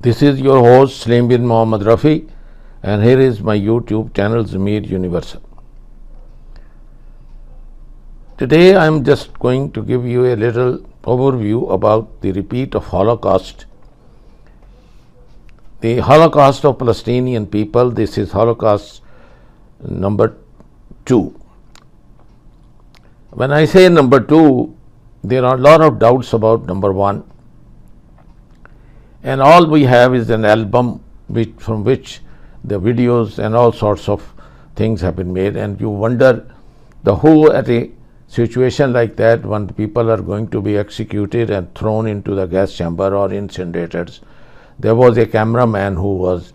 This is your host Salim bin Mohammad Rafi, and here is my YouTube channel Zamir Universal. Today I am just going to give you a little overview about the repeat of Holocaust. The Holocaust of Palestinian people. This is Holocaust number 2. When I say number 2, there are a lot of doubts about number 1. And all we have is an album from which the videos and all sorts of things have been made, and you wonder who at a situation like that, when people are going to be executed and thrown into the gas chamber or incinerators, there was a cameraman who was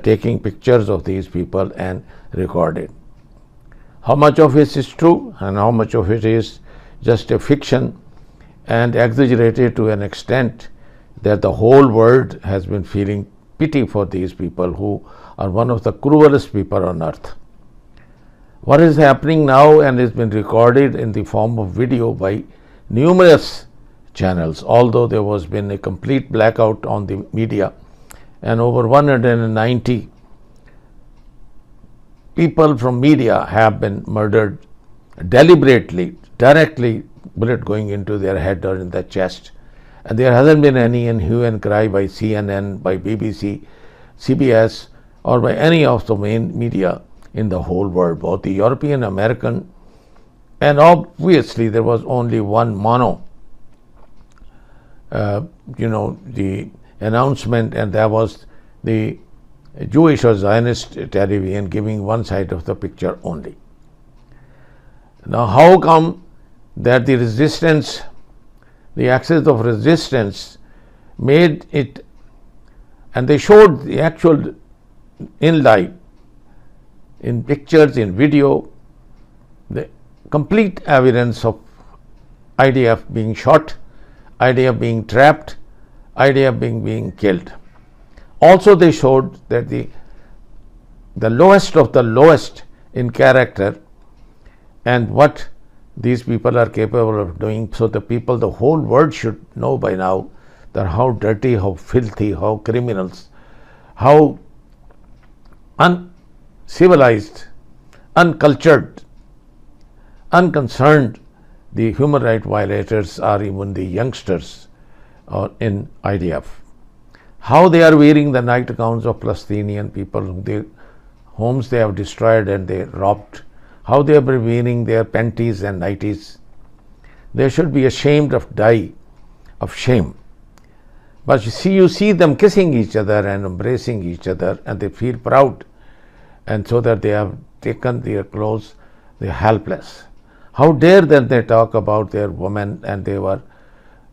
taking pictures of these people and recorded. How much of it is true and how much of it is just a fiction and exaggerated to an extent that the whole world has been feeling pity for these people who are one of the cruelest people on earth. What is happening now and has been recorded in the form of video by numerous channels, although there has been a complete blackout on the media, and over 190 people from media have been murdered deliberately, directly, bullet going into their head or in the chest. And there hasn't been any hue and cry by CNN, by BBC, CBS, or by any of the main media in the whole world, both the European, American, and obviously there was only one the announcement, and that was the Jewish or Zionist television giving one side of the picture only. Now, how come that the resistance, the axis of resistance made it, and they showed the actual in live, in pictures, in video, the complete evidence of IDF being shot, IDF being trapped, IDF being killed. Also they showed that the lowest of the lowest in character and what these people are capable of doing. So the whole world should know by now that how dirty, how filthy, how criminals, how uncivilized, uncultured, unconcerned the human rights violators are, even the youngsters in IDF. How they are wearing the nightgowns of Palestinian people, their homes they have destroyed and they robbed. How they are wearing their panties and nighties. They should be ashamed of die of shame. But you see them kissing each other and embracing each other, and they feel proud, and so that they have taken their clothes, they are helpless. How dare then they talk about their women, and they were,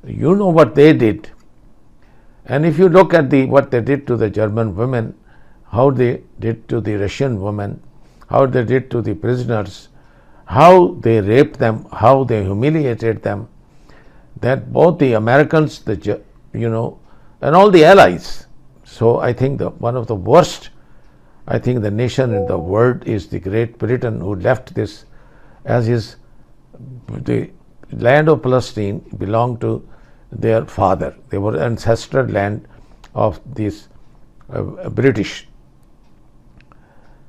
you know what they did. And if you look at what they did to the German women, how they did to the Russian women, how they did to the prisoners, how they raped them, how they humiliated them, that both the Americans, and all the allies. So I think one of the worst, I think the nation in the world is the Great Britain, who left this as the land of Palestine belonged to their father. They were ancestral land of these British.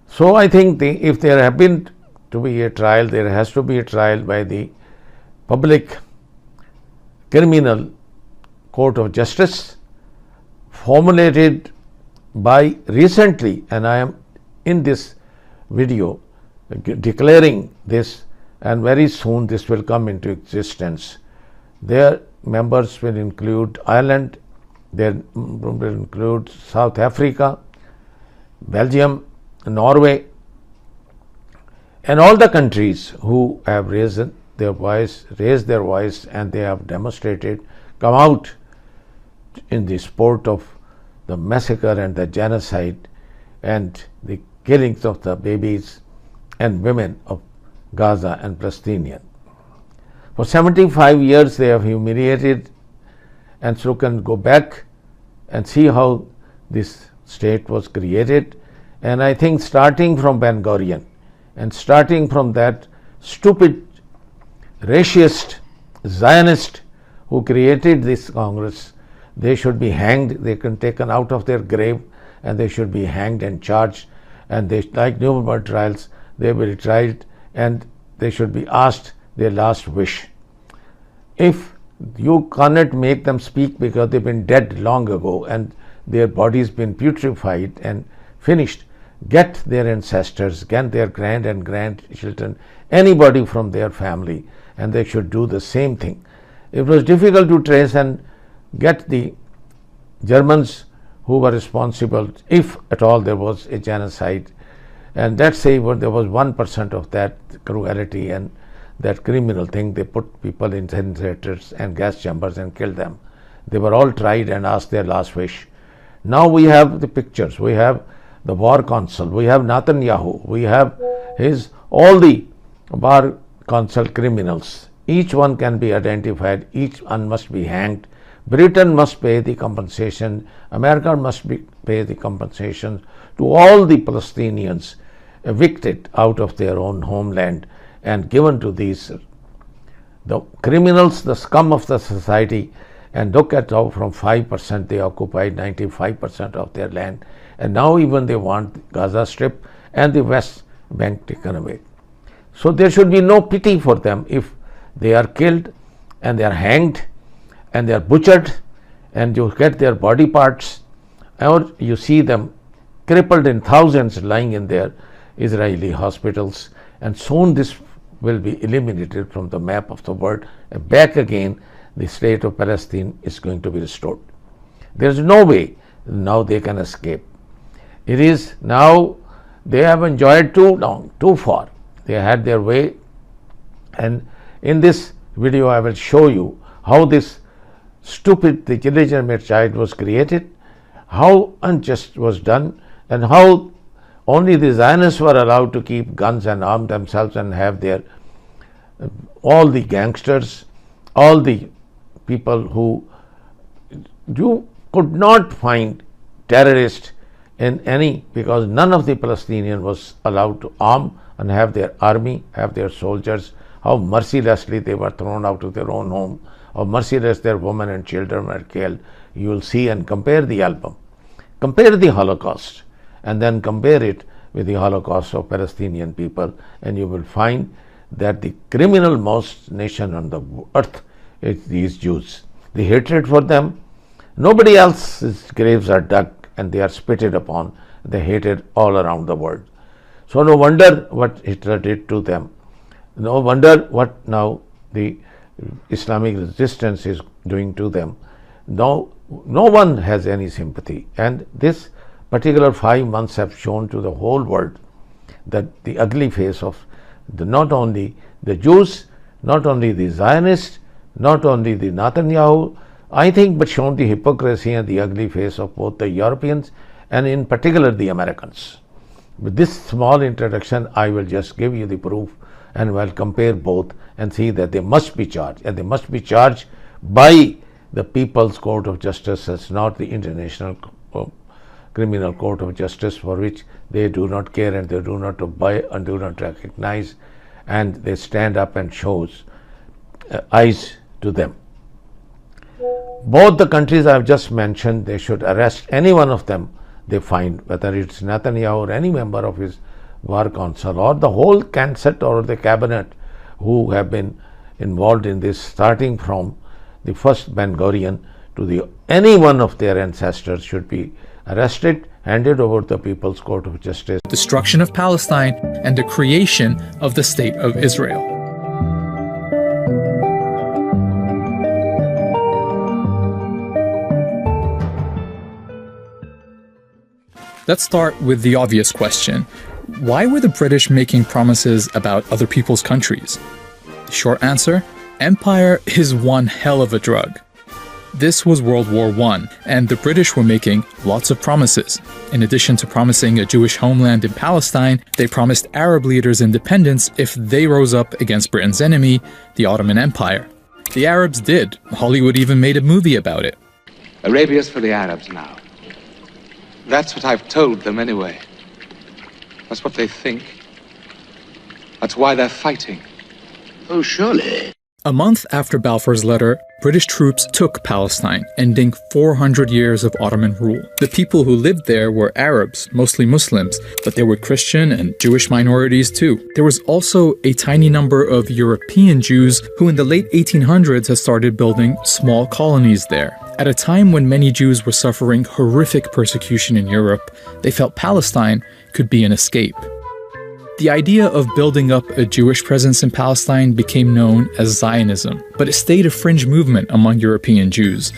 So I think if there have been to be a trial, there has to be a trial by the public criminal court of justice, formulated by recently, and I am in this video declaring this, and very soon this will come into existence. Their members will include Ireland, they will include South Africa, Belgium, Norway, and all the countries who have raised their voice, and they have demonstrated, come out in the support of the massacre and the genocide and the killings of the babies and women of Gaza and Palestinian. For 75 years they have humiliated, and so can go back and see how this state was created. And I think starting from Ben Gurion and starting from that stupid racist Zionist who created this Congress, they should be hanged. They can taken out of their grave and they should be hanged and charged. And they, like Nuremberg trials, they will be tried and they should be asked their last wish. If you cannot make them speak because they've been dead long ago and their bodies been putrefied and finished, get their ancestors, get their grand and grandchildren, anybody from their family, and they should do the same thing. It was difficult to trace and get the Germans who were responsible, if at all there was a genocide, and let's say there was 1% of that cruelty and that criminal thing. They put people in incinerators and gas chambers and killed them. They were all tried and asked their last wish. Now we have the pictures, we have the war consul, we have Netanyahu, we have all the war consul criminals. Each one can be identified, each one must be hanged. Britain must pay the compensation, America must pay the compensation to all the Palestinians evicted out of their own homeland and given to the criminals, the scum of the society. And look at how from 5% they occupied 95% of their land, and now even they want Gaza Strip and the West Bank taken away. So there should be no pity for them if they are killed and they are hanged and they are butchered and you get their body parts, or you see them crippled in thousands lying in their Israeli hospitals, and soon this will be eliminated from the map of the world, and back again the state of Palestine is going to be restored. There is no way now they can escape. It is now they have enjoyed too long, too far. They had their way, and in this video I will show you how this stupid, the illegitimate child was created, how unjust was done, and how only the Zionists were allowed to keep guns and arm themselves and have their all the gangsters, all the people who you could not find terrorists in any, because none of the Palestinian was allowed to arm and have their army, have their soldiers, how mercilessly they were thrown out of their own home, how merciless their women and children were killed. You will see and compare the album. Compare the Holocaust and then compare it with the Holocaust of Palestinian people, and you will find that the criminal most nation on the earth is these Jews. The hatred for them, nobody else's graves are dug and they are spitted upon. They hated all around the world. So no wonder what Hitler did to them. No wonder what now the Islamic resistance is doing to them. No one has any sympathy, and this particular 5 months have shown to the whole world that the ugly face of not only the Jews, not only the Zionists, not only the Netanyahu, I think, but shown the hypocrisy and the ugly face of both the Europeans and in particular the Americans. With this small introduction, I will just give you the proof and will compare both and see that they must be charged, and they must be charged by the People's Court of Justice, as not the International Criminal Court of Justice, for which they do not care and they do not obey and do not recognize, and they stand up and shows eyes to them. Both the countries I have just mentioned, they should arrest any one of them they find, whether it's Netanyahu or any member of his war council or the whole Knesset or the cabinet who have been involved in this, starting from the first Ben Gurion to any one of their ancestors should be arrested, handed over to the People's Court of Justice. Destruction of Palestine and the creation of the State of Israel. Let's start with the obvious question. Why were the British making promises about other people's countries? The short answer? Empire is one hell of a drug. This was World War I, and the British were making lots of promises. In addition to promising a Jewish homeland in Palestine, they promised Arab leaders independence if they rose up against Britain's enemy, the Ottoman Empire. The Arabs did. Hollywood even made a movie about it. Arabia's for the Arabs now. That's what I've told them anyway. That's what they think. That's why they're fighting. Oh, surely. A month after Balfour's letter, British troops took Palestine, ending 400 years of Ottoman rule. The people who lived there were Arabs, mostly Muslims, but there were Christian and Jewish minorities too. There was also a tiny number of European Jews who in the late 1800s had started building small colonies there. At a time when many Jews were suffering horrific persecution in Europe, they felt Palestine could be an escape. The idea of building up a Jewish presence in Palestine became known as Zionism, but it stayed a fringe movement among European Jews.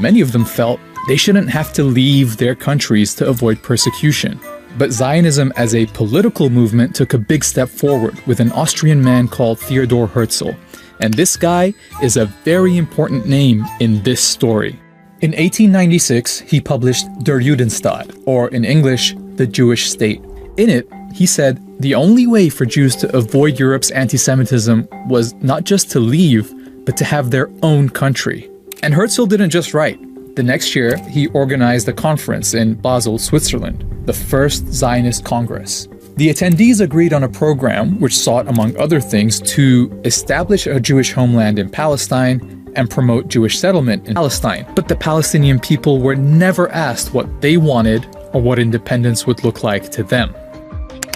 Many of them felt they shouldn't have to leave their countries to avoid persecution. But Zionism as a political movement took a big step forward with an Austrian man called Theodor Herzl. And this guy is a very important name in this story. In 1896, he published Der Judenstaat, or in English, The Jewish State. In it, he said the only way for Jews to avoid Europe's anti-Semitism was not just to leave, but to have their own country. And Herzl didn't just write. The next year, he organized a conference in Basel, Switzerland, the first Zionist Congress. The attendees agreed on a program which sought, among other things, to establish a Jewish homeland in Palestine and promote Jewish settlement in Palestine. But the Palestinian people were never asked what they wanted or what independence would look like to them.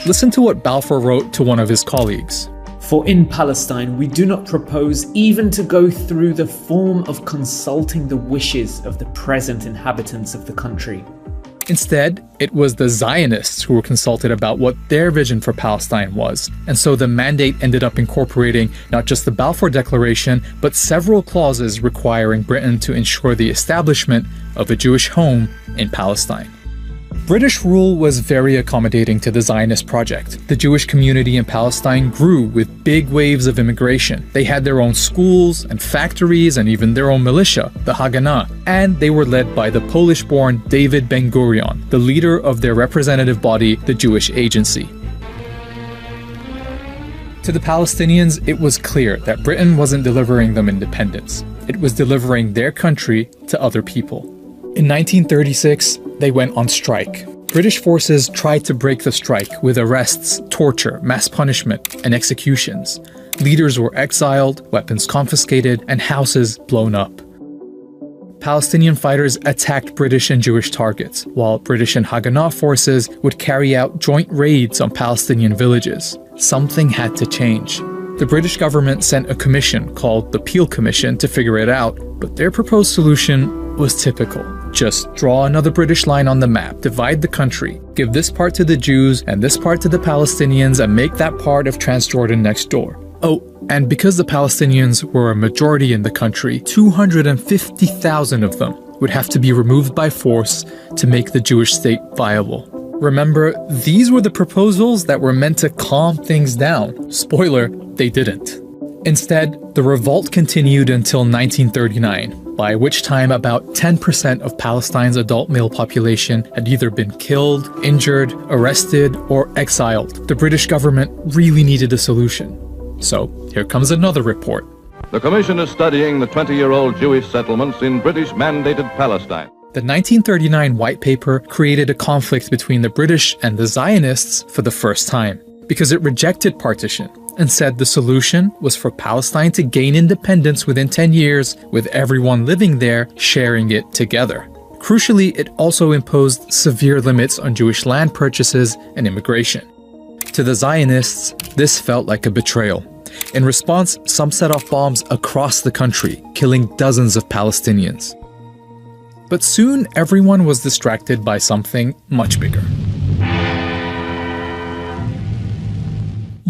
Listen to what Balfour wrote to one of his colleagues. For in Palestine, we do not propose even to go through the form of consulting the wishes of the present inhabitants of the country. Instead, it was the Zionists who were consulted about what their vision for Palestine was. And so the mandate ended up incorporating not just the Balfour Declaration, but several clauses requiring Britain to ensure the establishment of a Jewish home in Palestine. British rule was very accommodating to the Zionist project. The Jewish community in Palestine grew with big waves of immigration. They had their own schools and factories and even their own militia, the Haganah, and they were led by the Polish-born David Ben-Gurion, the leader of their representative body, the Jewish Agency. To the Palestinians, it was clear that Britain wasn't delivering them independence. It was delivering their country to other people. In 1936, they went on strike. British forces tried to break the strike with arrests, torture, mass punishment, and executions. Leaders were exiled, weapons confiscated, and houses blown up. Palestinian fighters attacked British and Jewish targets, while British and Haganah forces would carry out joint raids on Palestinian villages. Something had to change. The British government sent a commission called the Peel Commission to figure it out, but their proposed solution was typical. Just draw another British line on the map, divide the country, give this part to the Jews and this part to the Palestinians, and make that part of Transjordan next door. Oh, and because the Palestinians were a majority in the country, 250,000 of them would have to be removed by force to make the Jewish state viable. Remember, these were the proposals that were meant to calm things down. Spoiler, they didn't. Instead, the revolt continued until 1939, by which time about 10% of Palestine's adult male population had either been killed, injured, arrested, or exiled. The British government really needed a solution. So, here comes another report. The Commission is studying the 20-year-old Jewish settlements in British-mandated Palestine. The 1939 White Paper created a conflict between the British and the Zionists for the first time, because it rejected partition and said the solution was for Palestine to gain independence within 10 years, with everyone living there sharing it together. Crucially, it also imposed severe limits on Jewish land purchases and immigration. To the Zionists, this felt like a betrayal. In response, some set off bombs across the country, killing dozens of Palestinians. But soon, everyone was distracted by something much bigger.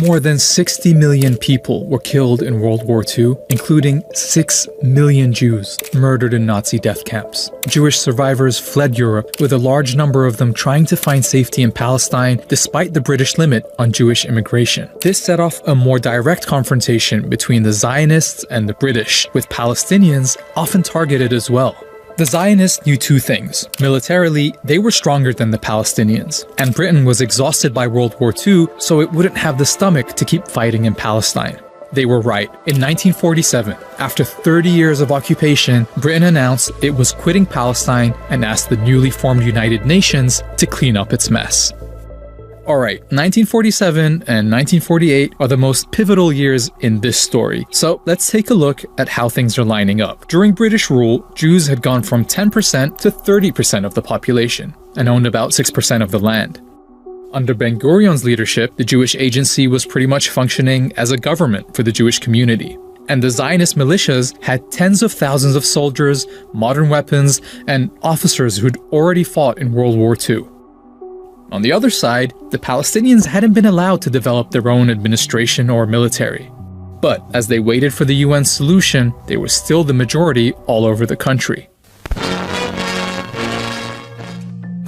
More than 60 million people were killed in World War II, including 6 million Jews murdered in Nazi death camps. Jewish survivors fled Europe, with a large number of them trying to find safety in Palestine despite the British limit on Jewish immigration. This set off a more direct confrontation between the Zionists and the British, with Palestinians often targeted as well. The Zionists knew two things. Militarily, they were stronger than the Palestinians, and Britain was exhausted by World War II, so it wouldn't have the stomach to keep fighting in Palestine. They were right. In 1947, after 30 years of occupation, Britain announced it was quitting Palestine and asked the newly formed United Nations to clean up its mess. Alright, 1947 and 1948 are the most pivotal years in this story, so let's take a look at how things are lining up. During British rule, Jews had gone from 10% to 30% of the population, and owned about 6% of the land. Under Ben-Gurion's leadership, the Jewish Agency was pretty much functioning as a government for the Jewish community. And the Zionist militias had tens of thousands of soldiers, modern weapons, and officers who'd already fought in World War II. On the other side, the Palestinians hadn't been allowed to develop their own administration or military. But as they waited for the UN solution, they were still the majority all over the country.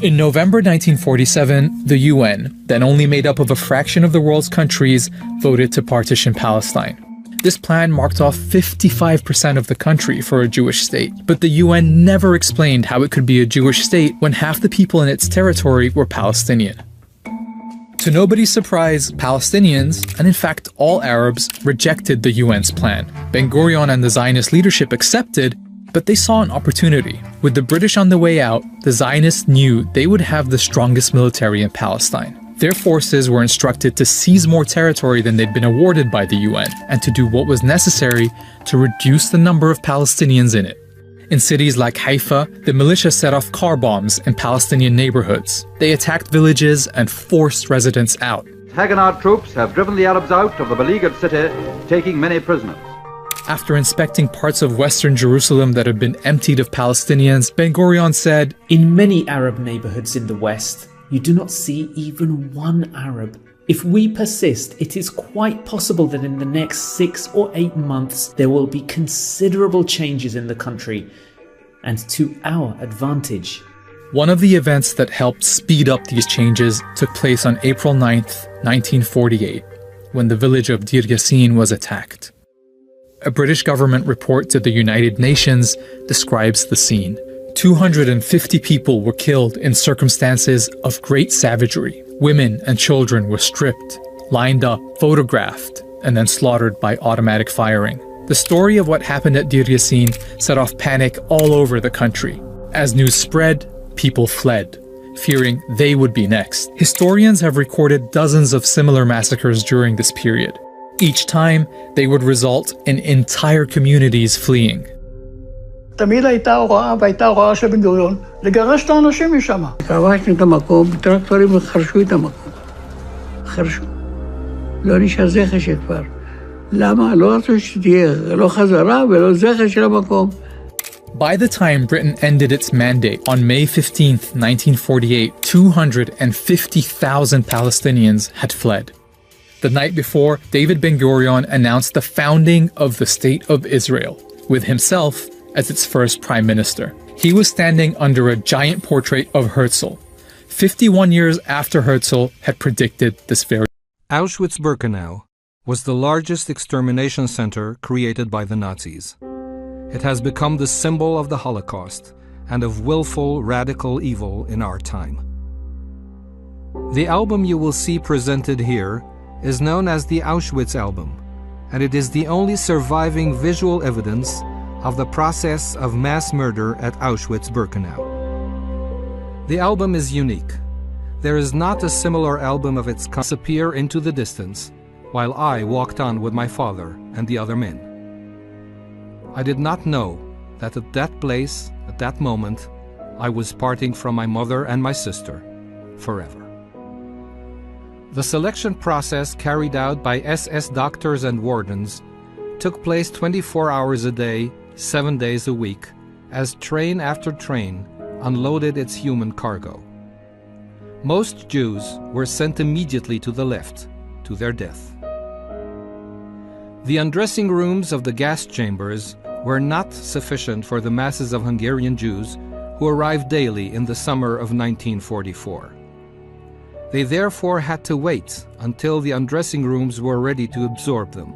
In November 1947, the UN, then only made up of a fraction of the world's countries, voted to partition Palestine. This plan marked off 55% of the country for a Jewish state, but the UN never explained how it could be a Jewish state when half the people in its territory were Palestinian. To nobody's surprise, Palestinians, and in fact all Arabs, rejected the UN's plan. Ben-Gurion and the Zionist leadership accepted, but they saw an opportunity. With the British on the way out, the Zionists knew they would have the strongest military in Palestine. Their forces were instructed to seize more territory than they'd been awarded by the UN, and to do what was necessary to reduce the number of Palestinians in it. In cities like Haifa, the militia set off car bombs in Palestinian neighborhoods. They attacked villages and forced residents out. Haganah troops have driven the Arabs out of the beleaguered city, taking many prisoners. After inspecting parts of western Jerusalem that had been emptied of Palestinians, Ben-Gurion said, "In many Arab neighborhoods in the West, you do not see even one Arab. If we persist, it is quite possible that in the next 6 or 8 months there will be considerable changes in the country, and to our advantage." One of the events that helped speed up these changes took place on April 9th, 1948, when the village of Deir Yassin was attacked. A British government report to the United Nations describes the scene. 250 people were killed in circumstances of great savagery. Women and children were stripped, lined up, photographed, and then slaughtered by automatic firing. The story of what happened at Deir Yassin set off panic all over the country. As news spread, people fled, fearing they would be next. Historians have recorded dozens of similar massacres during this period. Each time, they would result in entire communities fleeing. תמיד הייתה הוראה של בן גוריון לגרש את האנשים משם. כבשנו את המקום, טרקטורים חרשו את המקום. חרשו. לא נשאר זכר של כפר. למה? לא רצו שתהיה, לא חזרה ולא זכר של המקום. By the time Britain ended its mandate on May 15th, 1948, 250,000 Palestinians had fled. The night before, David Ben-Gurion announced the founding of the State of Israel, with himself as its first prime minister. He was standing under a giant portrait of Herzl, 51 years after Herzl had predicted this very. Auschwitz-Birkenau was the largest extermination center created by the Nazis. It has become the symbol of the Holocaust and of willful radical evil in our time. The album you will see presented here is known as the Auschwitz album, and it is the only surviving visual evidence of the process of mass murder at Auschwitz-Birkenau. The album is unique. There is not a similar album of its kind disappear into the distance while I walked on with my father and the other men. I did not know that at that place, at that moment, I was parting from my mother and my sister forever. The selection process carried out by SS doctors and wardens took place 24 hours a day, 7 days a week, as train after train unloaded its human cargo. Most Jews were sent immediately to the left, to their death. The undressing rooms of the gas chambers were not sufficient for the masses of Hungarian Jews who arrived daily in the summer of 1944. They therefore had to wait until the undressing rooms were ready to absorb them.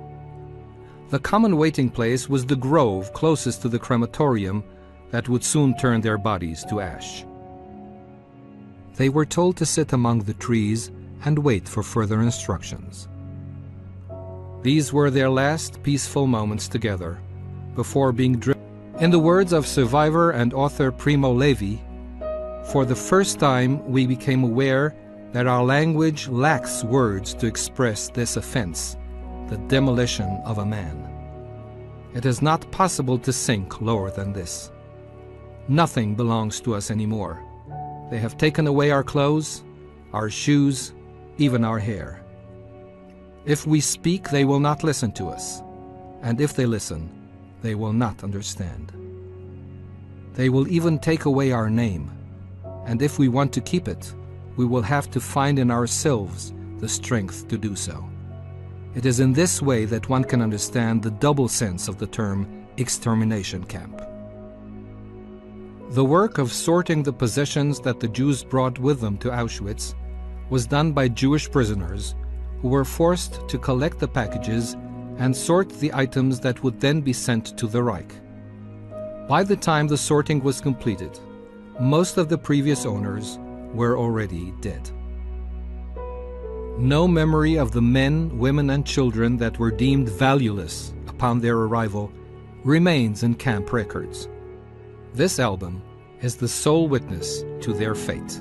The common waiting place was the grove closest to the crematorium that would soon turn their bodies to ash. They were told to sit among the trees and wait for further instructions. These were their last peaceful moments together before being driven. In the words of survivor and author Primo Levi, "For the first time we became aware that our language lacks words to express this offense, the demolition of a man. It is not possible to sink lower than this. Nothing belongs to us anymore. They have taken away our clothes, our shoes, even our hair. If we speak, they will not listen to us, and if they listen, they will not understand. They will even take away our name, and if we want to keep it, we will have to find in ourselves the strength to do so. It is in this way that one can understand the double sense of the term extermination camp. The work of sorting the possessions that the Jews brought with them to Auschwitz was done by Jewish prisoners who were forced to collect the packages and sort the items that would then be sent to the Reich. By the time the sorting was completed, most of the previous owners were already dead. No memory of the men, women, and children that were deemed valueless upon their arrival remains in camp records. This album is the sole witness to their fate.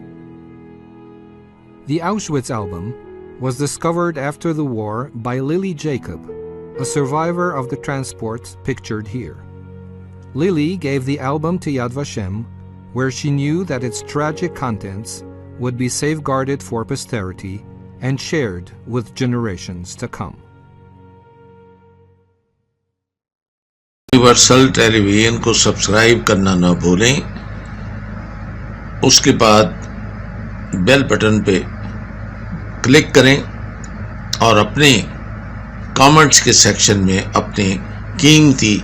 The Auschwitz album was discovered after the war by Lily Jacob, a survivor of the transport pictured here. Lily gave the album to Yad Vashem, where she knew that its tragic contents would be safeguarded for posterity and shared with generations to come. Universal television को subscribe करना ना भूलें। उसके बाद bell button पे click करें और अपने कमेंट्स के सेक्शन में अपने कीमती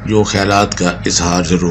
जो ख्यालात का इजहार जरूर